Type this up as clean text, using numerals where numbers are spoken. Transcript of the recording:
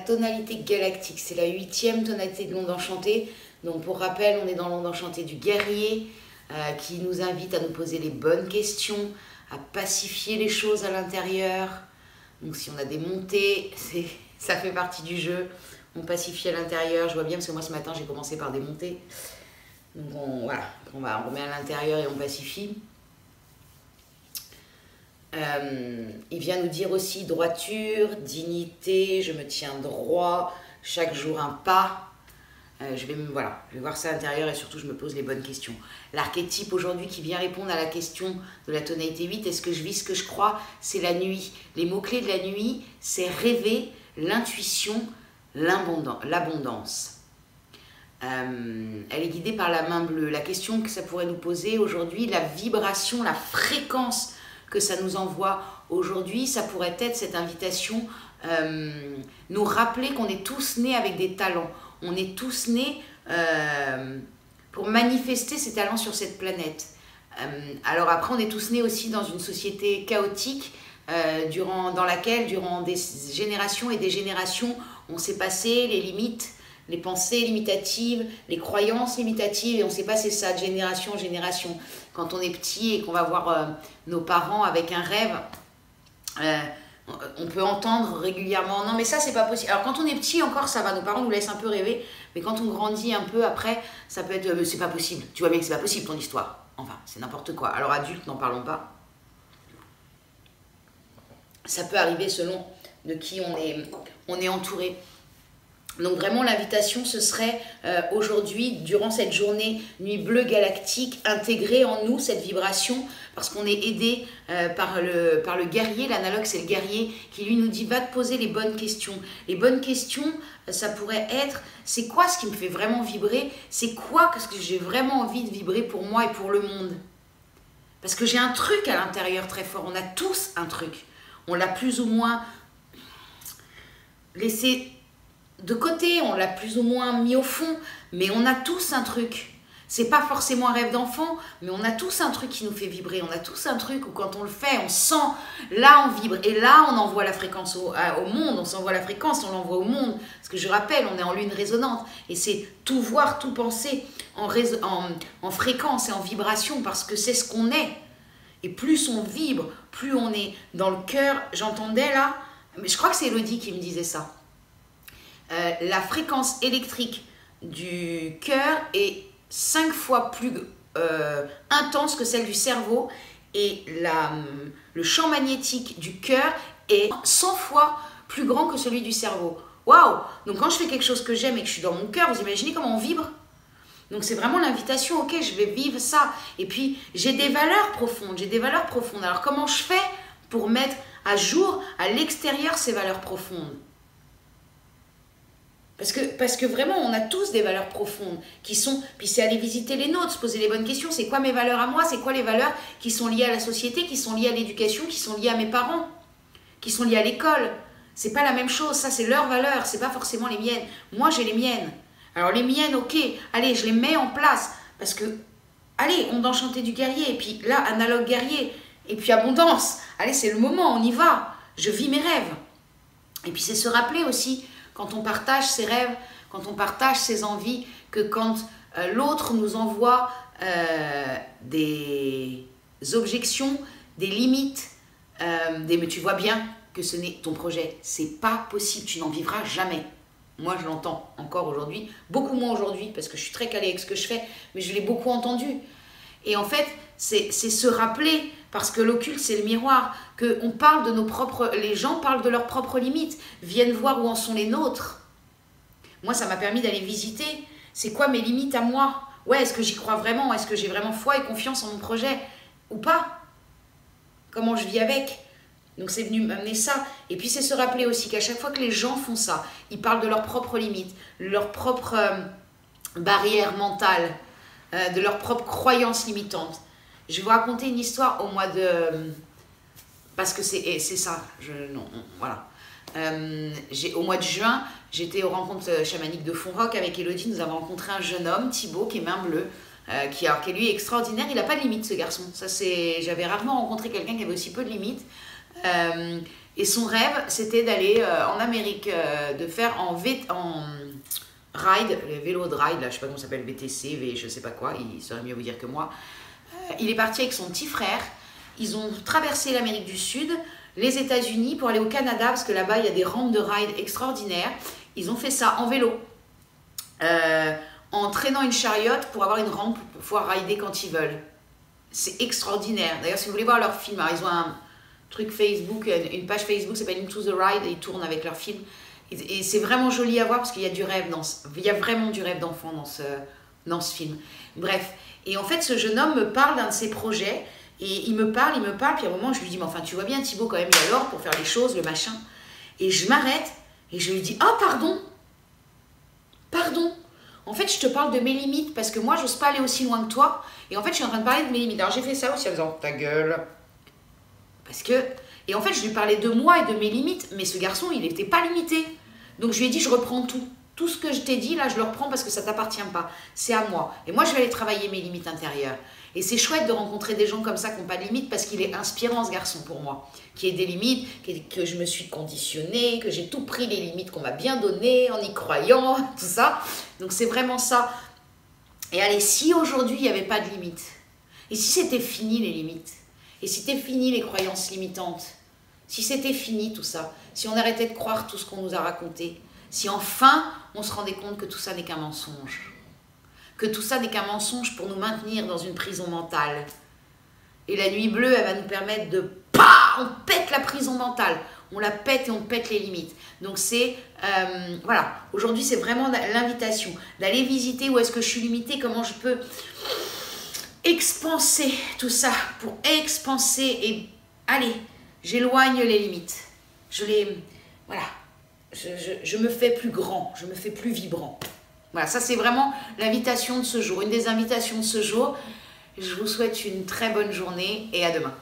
tonalité galactique. C'est la 8e tonalité de l'onde enchantée. Donc pour rappel, on est dans l'onde enchantée du guerrier qui nous invite à nous poser les bonnes questions, à pacifier les choses à l'intérieur. Donc si on a des montées, ça fait partie du jeu. On pacifie à l'intérieur. Je vois bien parce que moi ce matin j'ai commencé par des montées. Donc voilà, on remet à l'intérieur et on pacifie. Il vient nous dire aussi droiture, dignité, je me tiens droit, chaque jour un pas. Je vais voir ça à l'intérieur et surtout je me pose les bonnes questions. L'archétype aujourd'hui qui vient répondre à la question de la tonalité 8, est-ce que je vis ce que je crois? C'est la nuit. Les mots-clés de la nuit, c'est rêver, l'intuition, l'abondance. Elle est guidée par la main bleue. La question que ça pourrait nous poser aujourd'hui, la vibration, la fréquence que ça nous envoie aujourd'hui, ça pourrait être cette invitation, nous rappeler qu'on est tous nés avec des talents. On est tous nés pour manifester ces talents sur cette planète. Alors après, on est tous nés aussi dans une société chaotique dans laquelle, durant des générations et des générations, on s'est passé les limites, les pensées limitatives, les croyances limitatives, et on s'est passé ça de génération en génération. Quand on est petit et qu'on va voir nos parents avec un rêve, on peut entendre régulièrement « Non mais ça c'est pas possible ». Alors quand on est petit encore ça va, nos parents nous laissent un peu rêver, mais quand on grandit un peu après, ça peut être « c'est pas possible, tu vois bien que c'est pas possible ton histoire ». Enfin, c'est n'importe quoi. Alors adulte, n'en parlons pas. Ça peut arriver selon de qui on est entouré. Donc vraiment l'invitation ce serait aujourd'hui, durant cette journée nuit bleue galactique, intégrer en nous cette vibration parce qu'on est aidé par le guerrier. L'analogue c'est le guerrier qui lui nous dit va te poser les bonnes questions. Les bonnes questions ça pourrait être c'est quoi ce qui me fait vraiment vibrer? C'est quoi ce que j'ai vraiment envie de vibrer pour moi et pour le monde? Parce que j'ai un truc à l'intérieur très fort, on a tous un truc. On l'a plus ou moins laissé de côté, on l'a plus ou moins mis au fond, mais on a tous un truc. C'est pas forcément un rêve d'enfant, mais on a tous un truc qui nous fait vibrer. On a tous un truc où quand on le fait, on sent, là on vibre. Et là, on envoie la fréquence au monde, on s'envoie la fréquence, on l'envoie au monde. Parce que je rappelle, on est en lune résonante. Et c'est tout voir, tout penser en fréquence et en vibration, parce que c'est ce qu'on est. Et plus on vibre, plus on est dans le cœur. J'entendais là, mais je crois que c'est Elodie qui me disait ça. La fréquence électrique du cœur est 5 fois plus intense que celle du cerveau et le champ magnétique du cœur est 100 fois plus grand que celui du cerveau. Waouh! Donc quand je fais quelque chose que j'aime et que je suis dans mon cœur, vous imaginez comment on vibre? Donc c'est vraiment l'invitation, ok, je vais vivre ça. Et puis j'ai des valeurs profondes, Alors comment je fais pour mettre à jour, à l'extérieur, ces valeurs profondes? Parce que vraiment, on a tous des valeurs profondes qui sont... Puis c'est aller visiter les nôtres, se poser les bonnes questions. C'est quoi mes valeurs à moi? C'est quoi les valeurs qui sont liées à la société, qui sont liées à l'éducation, qui sont liées à mes parents, qui sont liées à l'école? C'est pas la même chose, ça c'est leurs valeurs, c'est pas forcément les miennes. Moi j'ai les miennes. Alors les miennes, ok, allez, je les mets en place. Parce que, allez, onde enchantée du guerrier. Et puis là, analogue guerrier. Et puis abondance. Allez, c'est le moment, on y va. Je vis mes rêves. Et puis c'est se rappeler aussi... Quand on partage ses rêves, quand on partage ses envies, que quand l'autre nous envoie des objections, des limites, mais tu vois bien que ce n'est ton projet, c'est pas possible, tu n'en vivras jamais. Moi je l'entends encore aujourd'hui, beaucoup moins aujourd'hui parce que je suis très calée avec ce que je fais, mais je l'ai beaucoup entendu. Et en fait, c'est se rappeler, parce que l'occulte, c'est le miroir, que on parle de nos propres... Les gens parlent de leurs propres limites, viennent voir où en sont les nôtres. Moi, ça m'a permis d'aller visiter. C'est quoi mes limites à moi? Ouais, est-ce que j'y crois vraiment? Est-ce que j'ai vraiment foi et confiance en mon projet? Ou pas? Comment je vis avec? Donc, c'est venu m'amener ça. Et puis, c'est se rappeler aussi qu'à chaque fois que les gens font ça, ils parlent de leurs propres limites, leurs propres barrières mentales, de leurs propres croyances limitantes. Je vais vous raconter une histoire au mois de... Parce que c'est ça. Voilà. Au mois de juin, j'étais aux rencontres chamaniques de Fonrock avec Elodie. Nous avons rencontré un jeune homme, Thibaut, qui est main bleue, qui lui est extraordinaire. Il n'a pas de limite, ce garçon. J'avais rarement rencontré quelqu'un qui avait aussi peu de limites. Et son rêve, c'était d'aller en Amérique, de faire en ride, le vélo de ride, là, je sais pas comment ça s'appelle, VTC, je sais pas quoi, il saurait mieux vous dire que moi. Il est parti avec son petit frère, ils ont traversé l'Amérique du Sud, les États-Unis pour aller au Canada, parce que là-bas, il y a des rampes de ride extraordinaires. Ils ont fait ça en vélo, en traînant une chariote pour avoir une rampe pour pouvoir rider quand ils veulent. C'est extraordinaire. D'ailleurs, si vous voulez voir leur film, alors ils ont un truc Facebook, une page Facebook qui s'appelle Into the Ride, et ils tournent avec leur film. Et c'est vraiment joli à voir parce qu'il y a du rêve il y a vraiment du rêve d'enfant dans ce film. Bref, et en fait, ce jeune homme me parle d'un de ses projets, et il me parle, puis à un moment, je lui dis, mais enfin, tu vois bien, Thibaut, quand même, il y a l'or pour faire les choses, le machin. Et je m'arrête, et je lui dis, ah, pardon. En fait, je te parle de mes limites, parce que moi, j'ose pas aller aussi loin que toi, et en fait, je suis en train de parler de mes limites. Alors, j'ai fait ça aussi en faisant, ta gueule. Parce que, et en fait, je lui parlais de moi et de mes limites, mais ce garçon, il n'était pas limité. Donc, je lui ai dit, je reprends tout. Tout ce que je t'ai dit, là, je le reprends parce que ça ne t'appartient pas. C'est à moi. Et moi, je vais aller travailler mes limites intérieures. Et c'est chouette de rencontrer des gens comme ça qui n'ont pas de limites parce qu'il est inspirant, ce garçon, pour moi. Qui ait des limites, que je me suis conditionnée, que j'ai tout pris les limites qu'on m'a bien données, en y croyant, tout ça. Donc, c'est vraiment ça. Et allez, si aujourd'hui, il n'y avait pas de limites, et si c'était fini les limites, et si c'était fini les croyances limitantes, si c'était fini tout ça, si on arrêtait de croire tout ce qu'on nous a raconté, si enfin on se rendait compte que tout ça n'est qu'un mensonge, que tout ça n'est qu'un mensonge pour nous maintenir dans une prison mentale. Et la nuit bleue, elle va nous permettre de... on pète la prison mentale, on la pète et on pète les limites. Donc c'est, voilà, aujourd'hui c'est vraiment l'invitation d'aller visiter où est-ce que je suis limitée, comment je peux expanser tout ça, pour expanser et allez, j'éloigne les limites. Voilà, je me fais plus grand, je me fais plus vibrant. Voilà, ça c'est vraiment l'invitation de ce jour, une des invitations de ce jour. Je vous souhaite une très bonne journée et à demain.